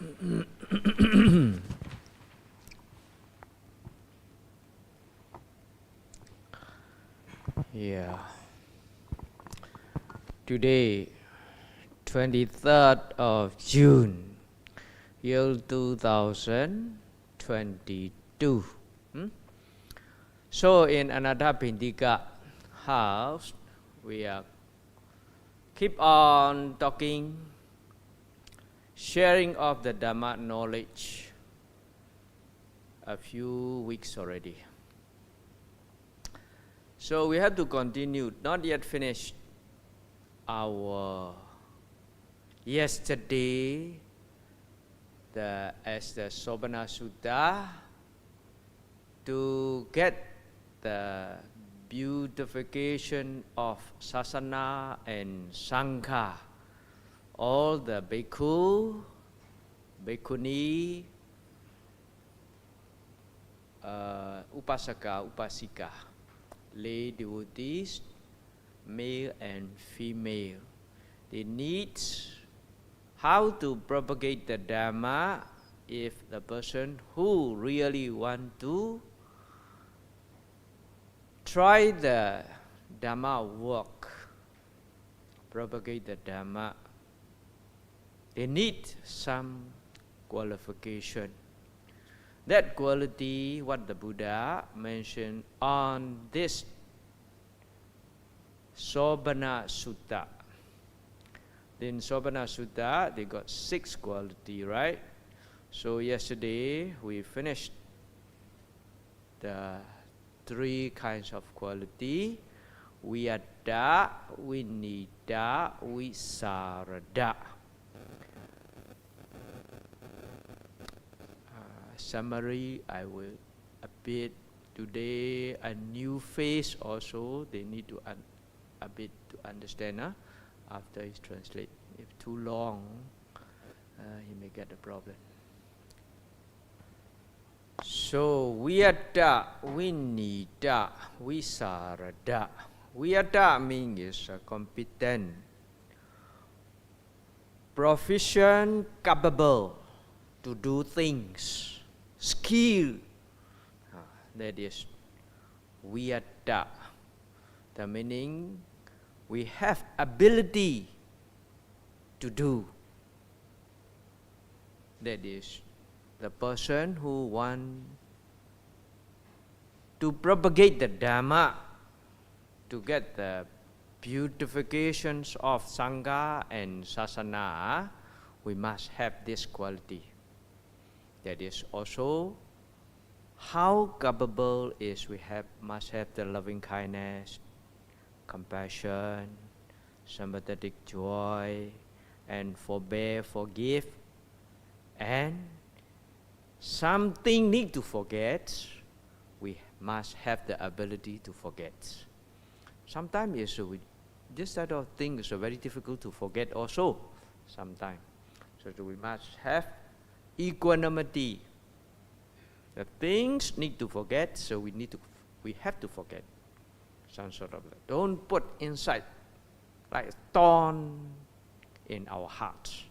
Yeah. Today, 23rd of June, year 2022. So in another Bindika house, we are keep on talking, sharing of the Dhamma knowledge a few weeks already. So we have to continue, not yet finished our yesterday, as the Sobhana Sutta, to get the beautification of Sasana and Sangha, all the bhikkhu, bhikkhuni, upasaka, upasika, lay devotees, male and female. They need how to propagate the Dhamma if the person who really want to try the Dhamma work, propagate the Dhamma, they need some qualification. That quality, what the Buddha mentioned on this Sobhana Sutta. In Sobhana Sutta, they got 6 qualities, right? So yesterday, we finished the 3 kinds of quality: Viyadda, Vinidda, Visarada. Summary, I will a bit today, a new phase also, they need to a bit to understand after he translate. If too long, he may get a problem. So, Viyadda, Vinidda, Visarada. Viyadda means competent, proficient, capable to do things. Skill, that is Viyadda. The meaning, we have ability to do. That is the person who want to propagate the Dhamma, to get the beautifications of Sangha and Sasana, we must have this quality. That is also how capable is we must have the loving kindness, compassion, sympathetic joy, and forbear, forgive, and something need to forget, we must have the ability to forget. Sometimes this type of thing is very difficult to forget also, sometimes. So we must have equanimity. The things need to forget, so we have to forget. Some sort of, don't put inside like a thorn in our hearts.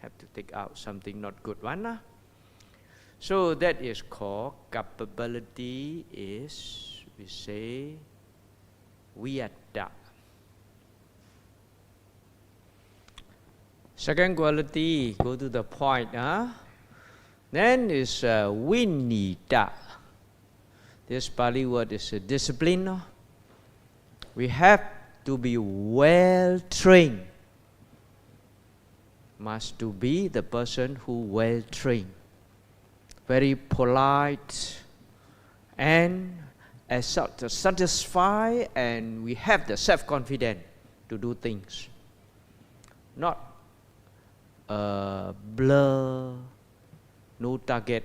Have to take out something not good one. So that is called capability, is we say Viyadda. Second quality, go to the point. Then is Vinidda. This Pali word is discipline. We have to be well trained. Must to be the person who well trained, very polite, and satisfied, and we have the self-confidence to do things. Not blur, no target,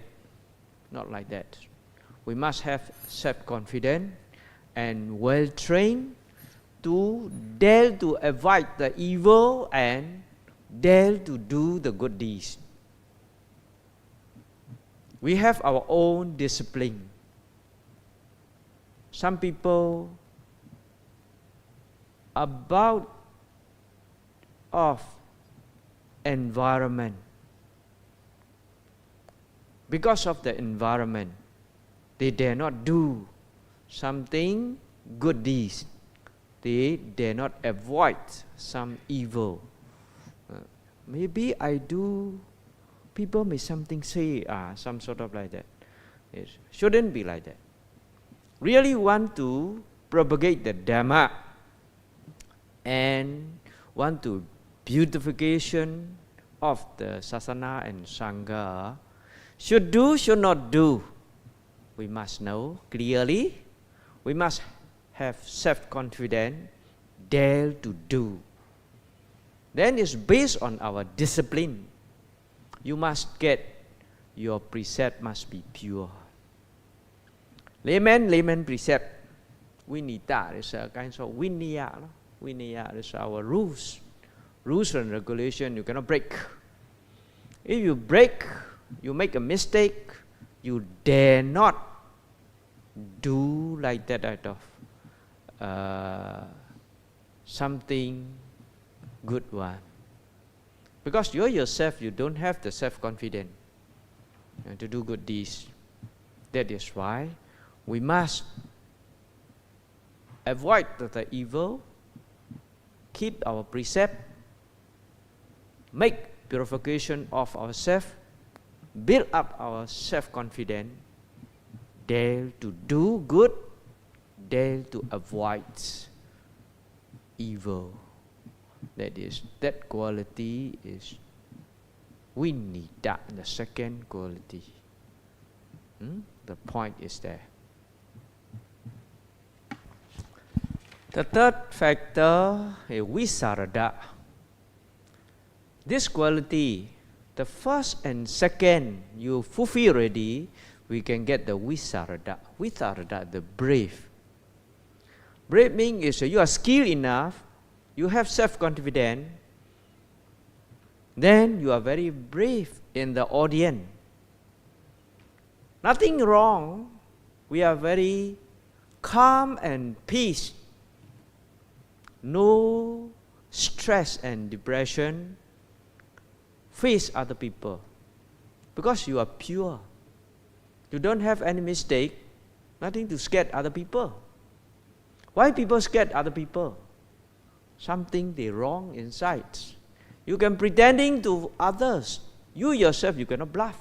not like that. We must have self-confidence and well-trained to dare to avoid the evil and dare to do the good deeds. We have our own discipline. Some people about of environment, because of the environment, they dare not do something good deeds. They dare not avoid some evil. Maybe I do, people may something say, some sort of like that. It shouldn't be like that. Really want to propagate the Dhamma and want to beautification of the Sasana and Sangha, should do, should not do, we must know clearly. We must have self-confidence, dare to do. Then it's based on our discipline. You must get, your precept must be pure. Layman precept. Vinita is a kind of vinaya. Vinaya is our rules. Rules and regulation you cannot break. If you break, you make a mistake, you dare not do like that out of something good one. Because you yourself, you don't have the self-confidence to do good deeds. That is why we must avoid the evil, keep our precept, make purification of ourselves, build up our self-confidence, dare to do good, dare to avoid evil. That quality is vinita, the second quality. The point is there. The third factor is visarada. This quality, the first and second, you fulfill already, we can get the visarada. Visarada, the brave. Brave means you are skilled enough, you have self-confidence, then you are very brave in the audience. Nothing wrong, we are very calm and peace. No stress and depression. Face other people because you are pure. You don't have any mistake, nothing to scare other people. Why people scared other people? Something they wrong inside. You can pretending to others. You yourself, you cannot bluff.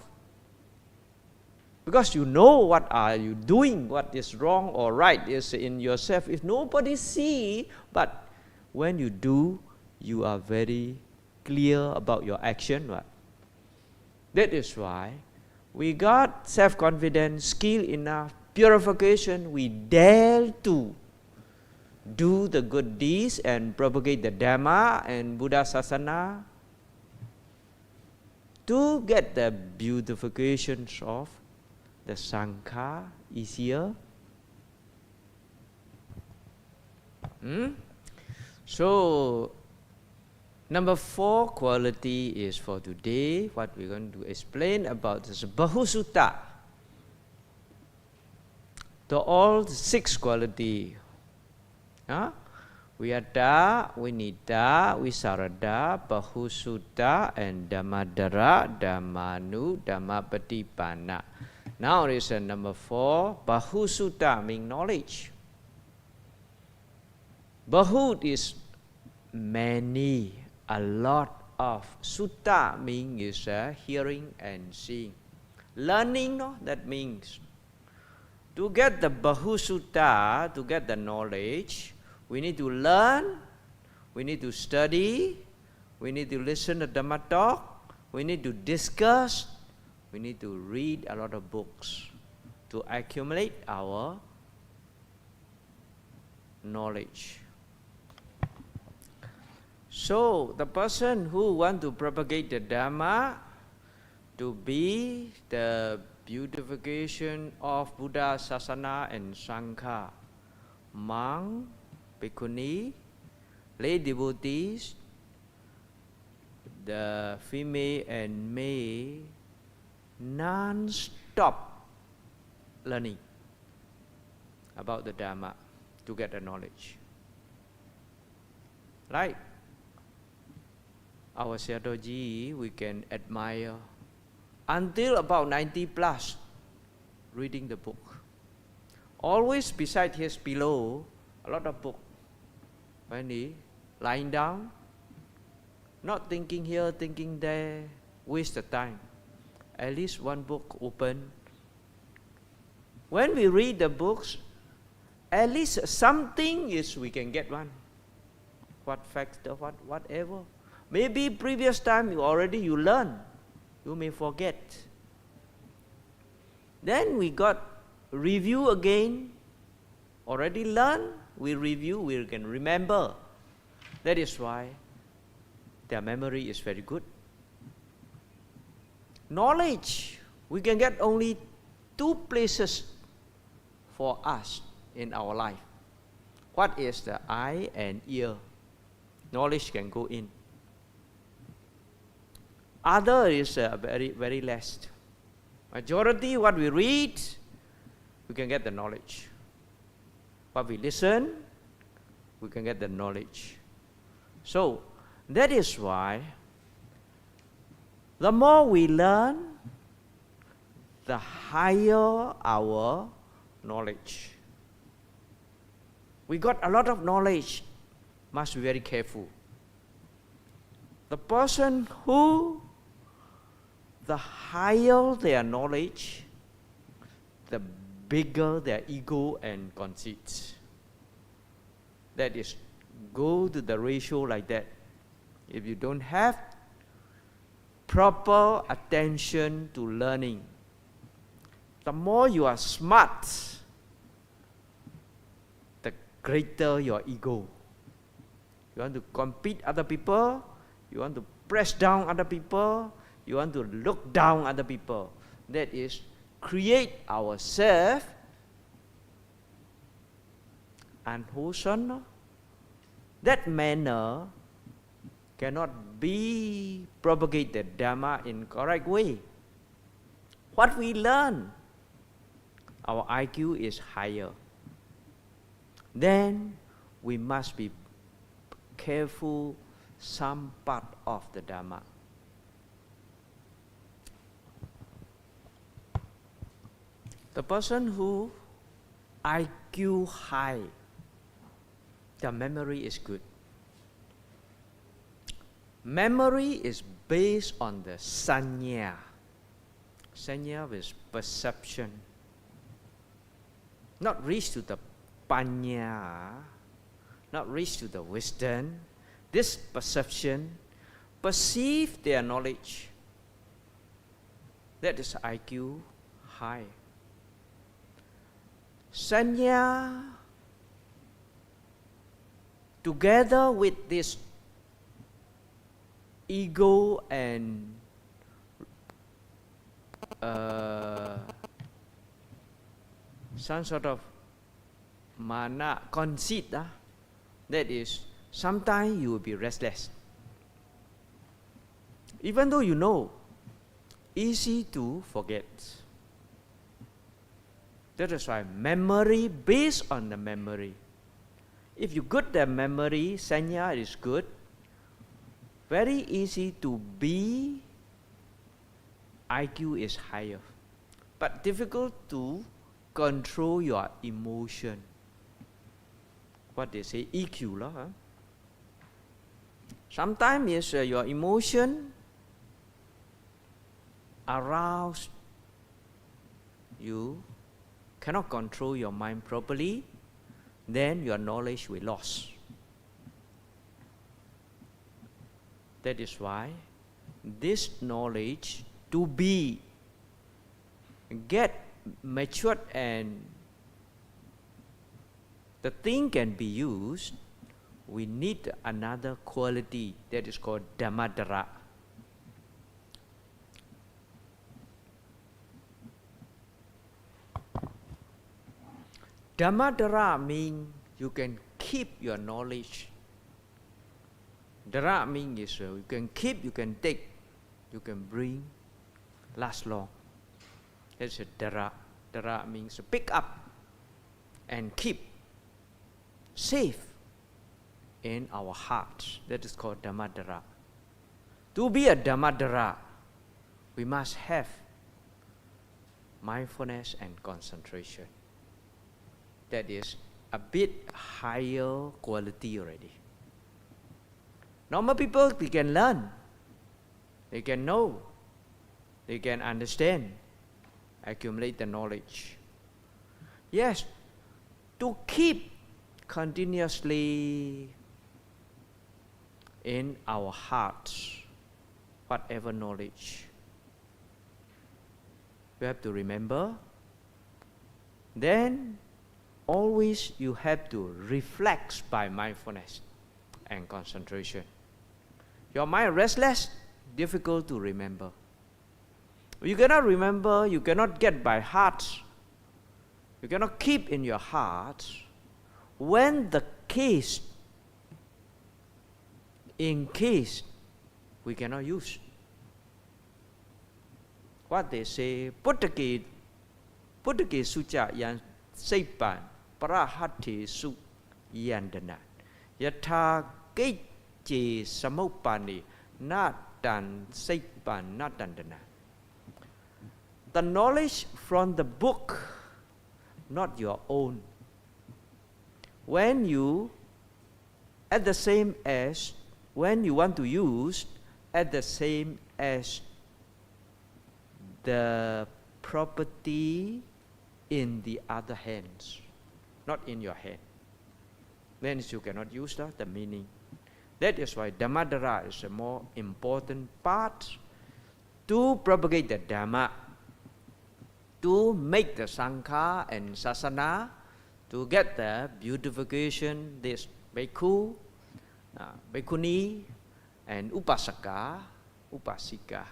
Because you know what are you doing, what is wrong or right is in yourself. If nobody see, but when you do, you are very clear about your action. Right? That is why we got self-confidence, skill enough, purification, we dare to do the good deeds and propagate the Dhamma and Buddha Sasana to get the beautifications of the Sangha easier. So, number 4 quality is for today. What we're going to explain about this Bahusutta. All 6 quality. Viyata, Vinita, Visarada, Bahusutta, and Dhammadhara, Dhammanu, Dhammapatipana. Now there is a number 4, Bahusutta, means knowledge. Bahut is many, a lot of. Sutta means hearing and seeing. Learning, no? That means to get the Bahusutta, to get the knowledge, we need to learn, we need to study, we need to listen to Dhamma talk, we need to discuss, we need to read a lot of books to accumulate our knowledge. So, the person who wants to propagate the Dhamma to be the beautification of Buddha Sasana and Sangha, monk, bhikkhuni, lay devotees, the female and male, non-stop learning about the Dhamma to get the knowledge. Right? Our Sayadaw Ji, we can admire until about 90 plus, reading the book. Always beside his pillow, a lot of book. When he lying down, not thinking here, thinking there, waste the time. At least one book open. When we read the books, at least something is we can get one. What factor, whatever. Maybe previous time you learn, you may forget. Then we got review again, already learn, we review, we can remember. That is why their memory is very good. Knowledge, we can get only two places for us in our life. What is the eye and ear? Knowledge can go in. Other is very, very less. Majority, what we read, we can get the knowledge. What we listen, we can get the knowledge. So, that is why the more we learn, the higher our knowledge. We got a lot of knowledge, must be very careful. The person who, the higher their knowledge, the bigger their ego and conceit. That is, go to the ratio like that. If you don't have proper attention to learning, the more you are smart, the greater your ego. You want to compete other people, you want to press down other people, you want to look down other people. That is, create ourselves unwholesome. That manner cannot be propagate the Dhamma in correct way. What we learn, our IQ is higher. Then we must be careful some part of the Dhamma. The person who IQ high, the memory is good. Memory is based on the sanya. Sanya is perception. Not reach to the panya, not reach to the wisdom. This perception, perceive their knowledge. That is IQ high. Sanya, together with this ego and some sort of mana, conceit, that is, sometimes you will be restless. Even though you know, easy to forget. That is why memory, based on the memory. If you got the memory, sanya is good, very easy to be, IQ is higher. But difficult to control your emotion. What they say, EQ lah. Sometimes is your emotion aroused, you cannot control your mind properly, then your knowledge will lose. That is why this knowledge to be get matured and the thing can be used, we need another quality that is called Dhammadhara. Dhammadhara means you can keep your knowledge. Dhara means is you can keep, you can take, you can bring, last long. That's a dhara. Dhara means pick up and keep safe in our hearts. That is called Dhammadhara. To be a Dhammadhara, we must have mindfulness and concentration. That is a bit higher quality already. Normal people, they can learn, they can know, they can understand, accumulate the knowledge. Yes, to keep continuously in our hearts whatever knowledge, you have to remember. Then always you have to reflect by mindfulness and concentration. Your mind restless, difficult to remember. You cannot remember, you cannot get by heart, you cannot keep in your heart when the case, in case we cannot use. What they say, Puttaki sucha yan seipan parahati su yandana yatha kaiche samupani natan seipan natandana. The knowledge from the book, not your own. When you, at the same as, when you want to use, at the same as the property in the other hands, not in your hand. Then you cannot use the meaning. That is why Dhammadhara is a more important part to propagate the Dhamma, to make the Sangha and Sasana, to get the beautification, this Bhikkhu, Bhikkhuni, and Upasaka, Upasika.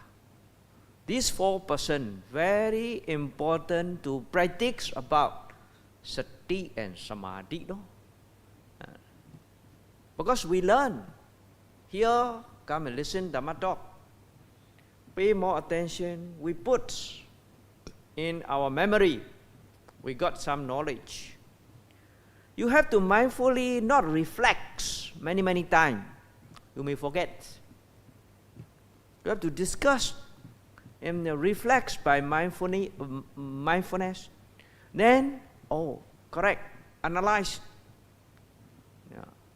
These 4 persons, very important to practice about Sati and Samadhi. No? Because we learn. Here, come and listen Dhamma talk. Pay more attention. We put in our memory. We got some knowledge. You have to mindfully not reflect many times. You may forget. You have to discuss and reflect by mindfulness. Then, correct, analyze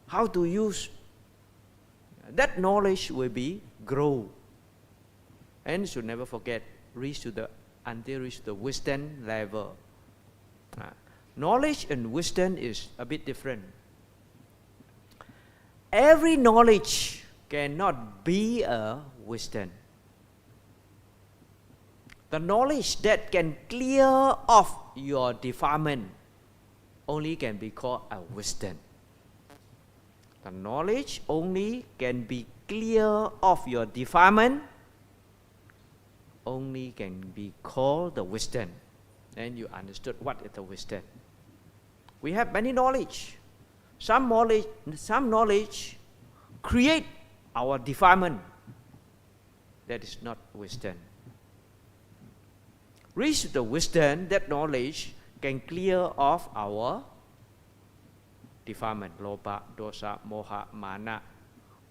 how to use. That knowledge will be grow. And you should never forget, until reach the wisdom level. Knowledge and wisdom is a bit different. Every knowledge cannot be a wisdom. The knowledge that can clear off your defilement only can be called a wisdom. The knowledge only can be clear of your defilement, only can be called the wisdom. Then you understood what is the wisdom. We have many knowledge. Some knowledge create our defilement. That is not wisdom. Reach the wisdom, that knowledge can clear off our defilement. Loba, dosa, moha, mana,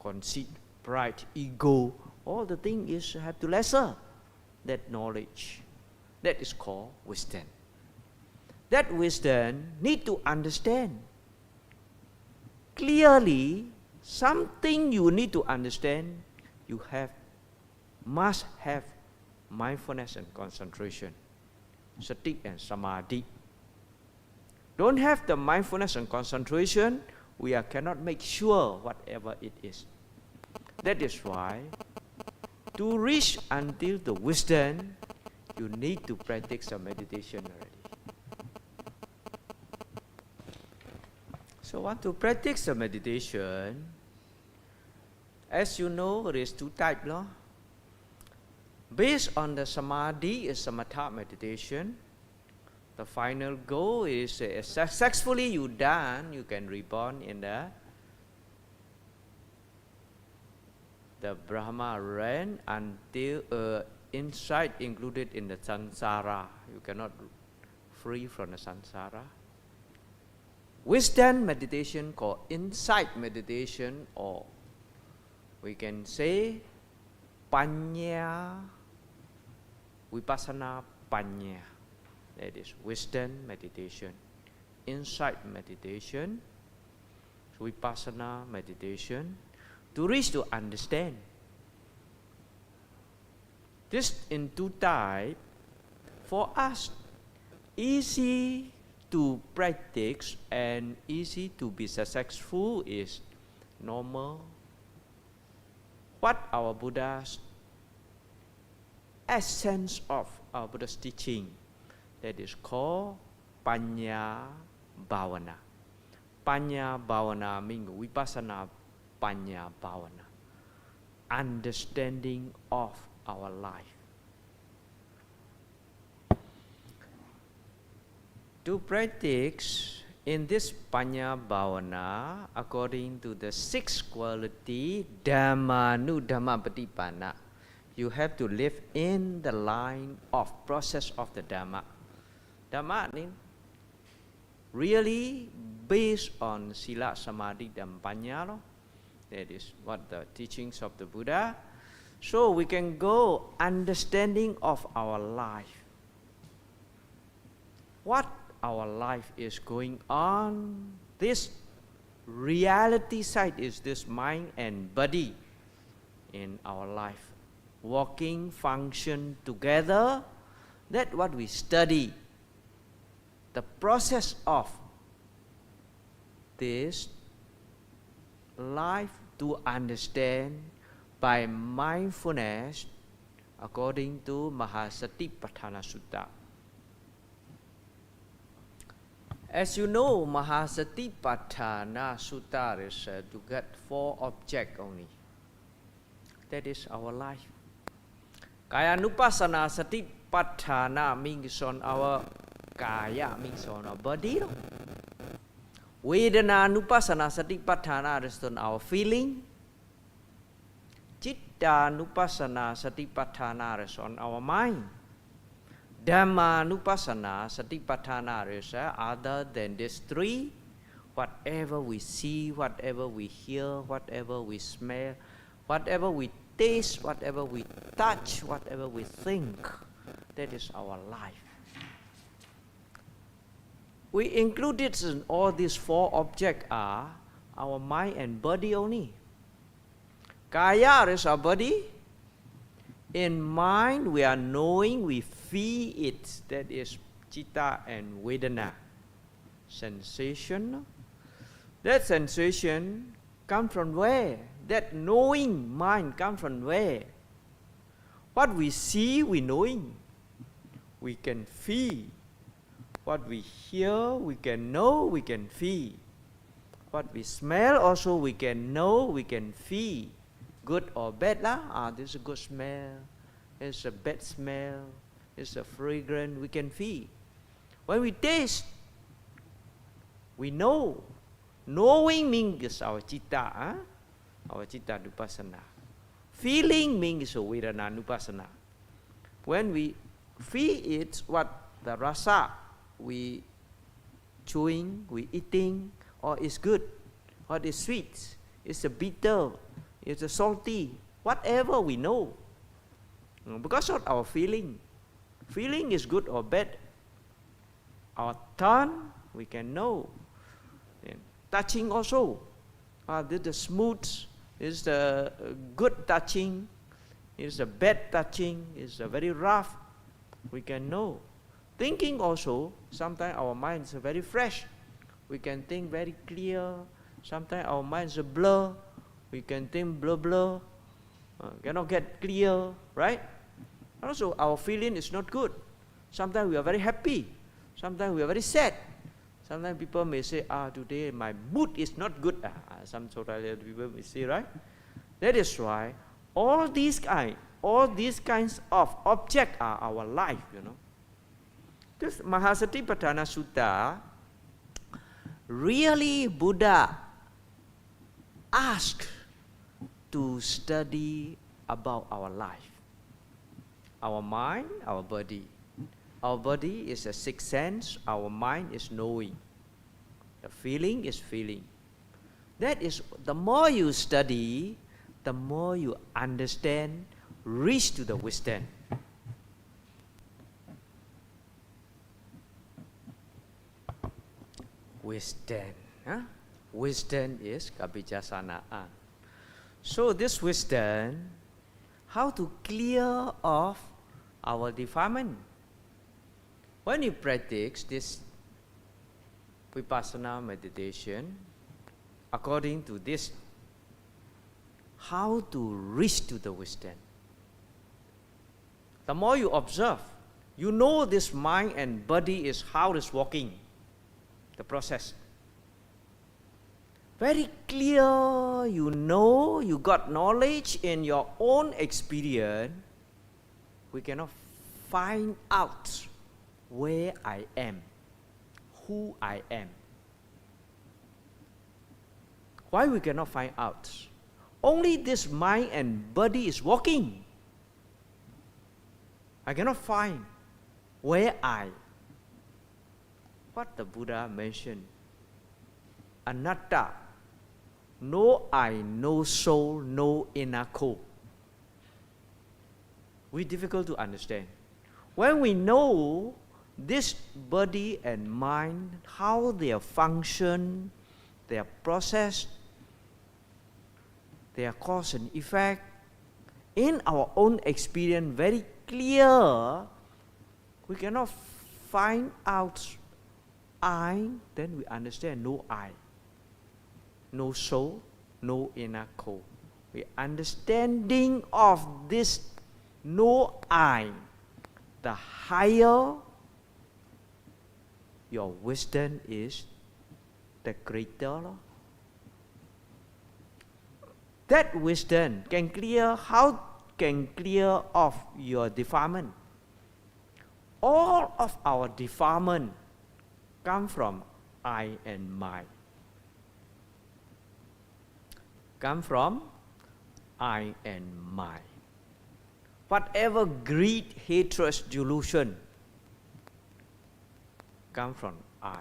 conceit, pride, ego. All the things have to lesser that knowledge. That is called wisdom. That wisdom need to understand. Clearly, something you need to understand, you must have mindfulness and concentration, sati and samadhi. Don't have the mindfulness and concentration, we cannot make sure whatever it is. That is why, to reach until the wisdom, you need to practice some meditation already. So want to practice the meditation, as you know, there is 2 types. No? Based on the samadhi is samatha meditation. The final goal is successfully you done, you can reborn in the Brahma realm until inside included in the samsara. You cannot free from the samsara. Wisdom meditation called insight meditation, or we can say panya Vipassana Panya, that is wisdom meditation. Insight meditation, Vipassana meditation, to reach to understand. This in two types. For us, easy to practice and easy to be successful is normal. What our Buddha's essence of our Buddha's teaching, that is called Panya Bhavana. Panya Bhavana means Vipassana Panya Bhavana, understanding of our life. To practice in this Panya Bhavana according to the sixth quality, Dhamma Nu Dhamma Patipana, you have to live in the line of process of the Dhamma. Dhamma means really based on Sila Samadhi Dhampanya. That is what the teachings of the Buddha. So we can go understanding of our life. What our life is going on. This reality side is this mind and body in our life. Working, function together. That's what we study. The process of this life to understand by mindfulness according to Mahasatipatthana Sutta. As you know, Mahasatipatthana Sutta is to get 4 objects only. That is our life. Kayanupassana Satipatthana means on our kaya, means on our body. Vedananupassana Satipatthana is on our feeling. Chittanupassana Satipatthana is on our mind. Dhammanupassana Satipatthana is other than these 3. Whatever we see, whatever we hear, whatever we smell, whatever we taste, whatever we touch, whatever we think, that is our life. We included in all these 4 objects are our mind and body only. Kaya is our body. In mind, we are knowing, we feel it. That is Chitta and Vedana. Sensation. That sensation comes from where? That knowing mind comes from where? What we see, we knowing. We can feel. What we hear, we can know, we can feel. What we smell also, we can know, we can feel. Good or bad lah? This is a good smell. It's a bad smell. It's a fragrant. We can feel. When we taste, we know. Knowing means our citta, our citta nupassana. Feeling means vedana nupassana. When we feel it, what the rasa we chewing, we eating, or is good, or is sweet, it's a bitter. It's a salty, whatever we know. Because of our feeling. Feeling is good or bad. Our tongue, we can know. And touching also. This is the smooth, is the good touching, is the bad touching, is the very rough. We can know. Thinking also, sometimes our mind is very fresh. We can think very clear. Sometimes our mind is a blur. We can think blur, cannot get clear, right? Also, our feeling is not good. Sometimes we are very happy. Sometimes we are very sad. Sometimes people may say, today my mood is not good. Some sort of people may say, right? That is why all these kinds of objects are our life, you know. This Mahasatipatthana Sutta, really Buddha asked to study about our life. Our mind, our body. Our body is a sixth sense, our mind is knowing. The feeling is feeling. That is, the more you study, the more you understand, reach to the wisdom. wisdom. Huh? Wisdom is kabijaksanaan. So this wisdom, how to clear off our defilement. When you practice this vipassana meditation, according to this, how to reach to the wisdom. The more you observe, you know this mind and body is how it's working, the process. Very clear, you know, you got knowledge in your own experience. We cannot find out where I am, who I am. Why we cannot find out? Only this mind and body is working. I cannot find where I. What the Buddha mentioned. Anatta. No I, no soul, no inner core. Very difficult to understand. When we know this body and mind, how they function, their process, their cause and effect, in our own experience, very clear, we cannot find out I, then we understand no I, no soul, no inner core. We understanding of this no I, the higher your wisdom is, the greater. That wisdom can clear, how can clear off your defilement. All of our defilement come from I and mind. Come from I and mind. Whatever greed, hatred, delusion come from I.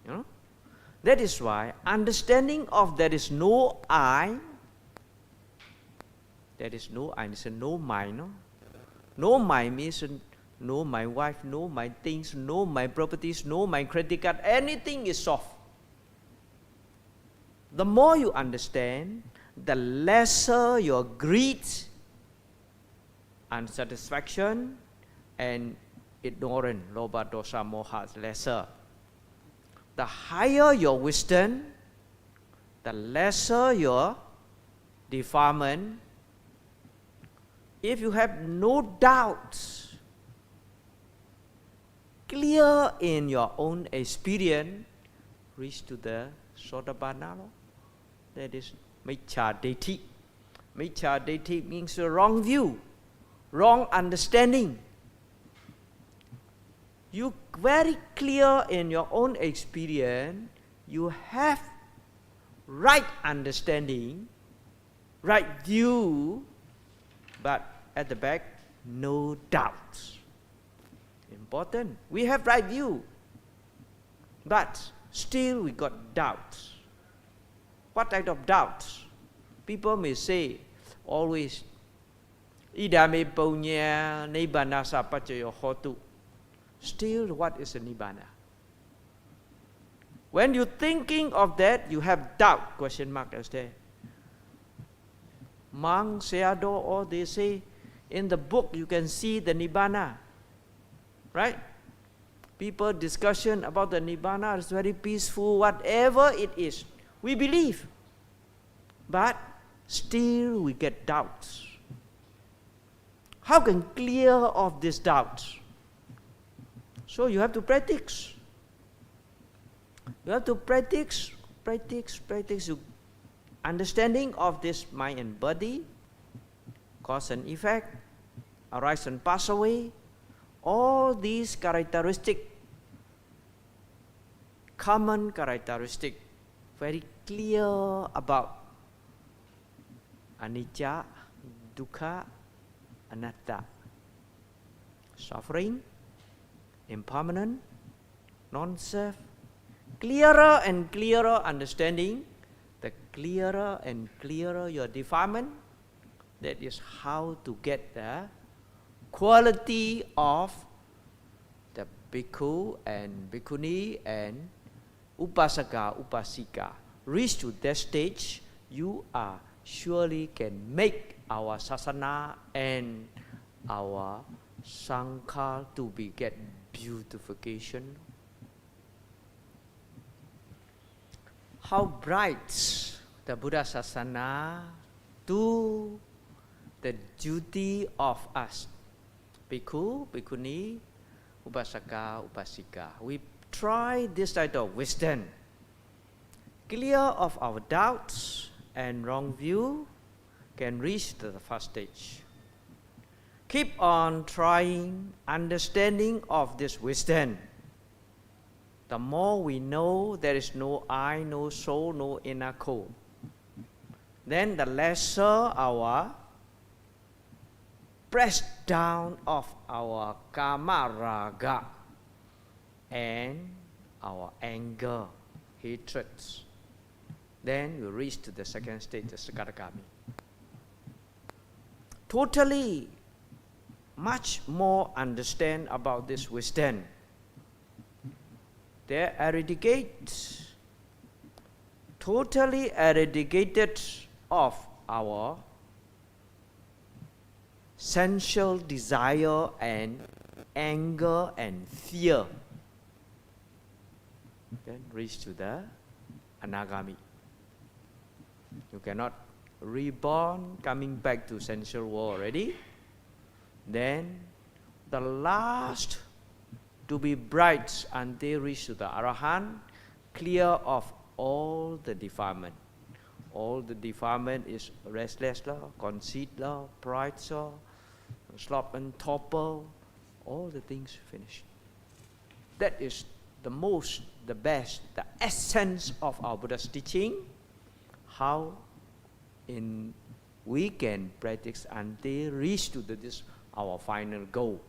You know? That is why understanding of there is no I, there is no I, it's a no mind. No? No mind means no my wife, no my things, no my properties, no my credit card, anything is soft. The more you understand, the lesser your greed, unsatisfaction, and ignorance, lobha, dosa, moha, lesser. The higher your wisdom, the lesser your defilement. If you have no doubts, clear in your own experience, reach to the Sotapanna. That is Miccha Detti. Miccha Detti means a wrong view, wrong understanding. You very clear in your own experience, you have right understanding, right view, but at the back, no doubts. Important. We have right view, but still we got doubts. What type of doubts? People may say always, idame punya nibbana sapacayo hotu. Still, what is a nibbana? When you're thinking of that, you have doubt, question mark is there. Monk, Sayadaw, all they say, in the book you can see the nibbana. Right? People discussion about the nibbana is very peaceful, whatever it is. We believe. But still we get doubts. How can clear of these doubts? So you have to practice. You have to practice. You understanding of this mind and body, cause and effect, arise and pass away, all these characteristics, common characteristic, very clear about anicca, dukkha, anatta, suffering, impermanent, non-self. Clearer and clearer understanding, the clearer and clearer your defilement. That is how to get the quality of the bhikkhu and bhikkhuni and upasaka, upasika, reach to that stage, you are surely can make our sasana and our Sangha to be get beautification. How bright the Buddha Sasana to the duty of us, Bhikkhu, Bhikkhuni, Upasaka, Upasika. We try this type of wisdom, clear of our doubts and wrong view, can reach to the first stage. Keep on trying understanding of this wisdom. The more we know there is no I, no soul, no inner core, then the lesser our press down of our kama raga and our anger, hatred. Then we reach to the second stage, the Sakadagami. Totally much more understand about this wisdom. They eradicate, totally eradicated of our sensual desire and anger and fear. Then reach to the Anagami. You cannot reborn, coming back to sensual world already. Then the last to be bright until reach to the Arahant, clear of all the defilement. All the defilement is restless, conceit, pride, sloth and torpor, all the things finished. That is the most, the best, the essence of our Buddha's teaching, how we can practice until reach to this our final goal.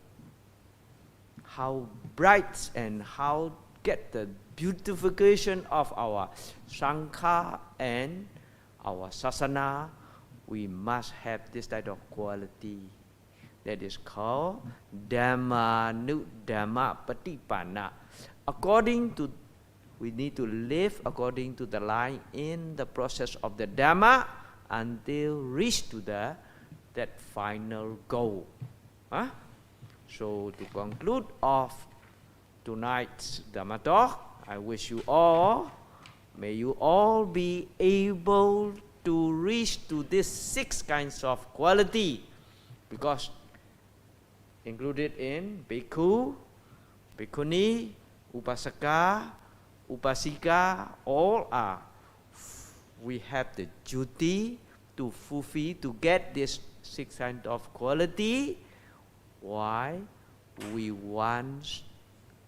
How bright and how get the beautification of our Sangha and our Sasana, we must have this type of quality that is called Dhamma Dhamma Patipanna. According to, we need to live according to the line in the process of the Dhamma until reach to that final goal. So to conclude off tonight's Dhamma talk, I wish you all, may you all be able to reach to these 6 kinds of quality, because included in Bhikkhu, Bhikkhuni, Upasaka, Upasika, all are, we have the duty to fulfill, to get this 6 kinds of quality. Why? We want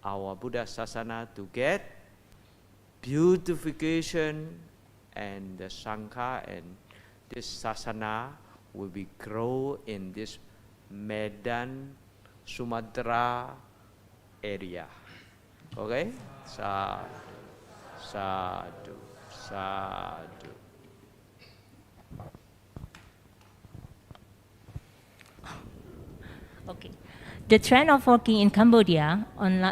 our Buddha Sasana to get beautification, and the Sangha and this Sasana will be grow in this Medan, Sumatra area. Okay? Sadhu, sadhu, sadhu. Okay. The trend of working in Cambodia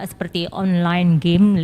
seperti online game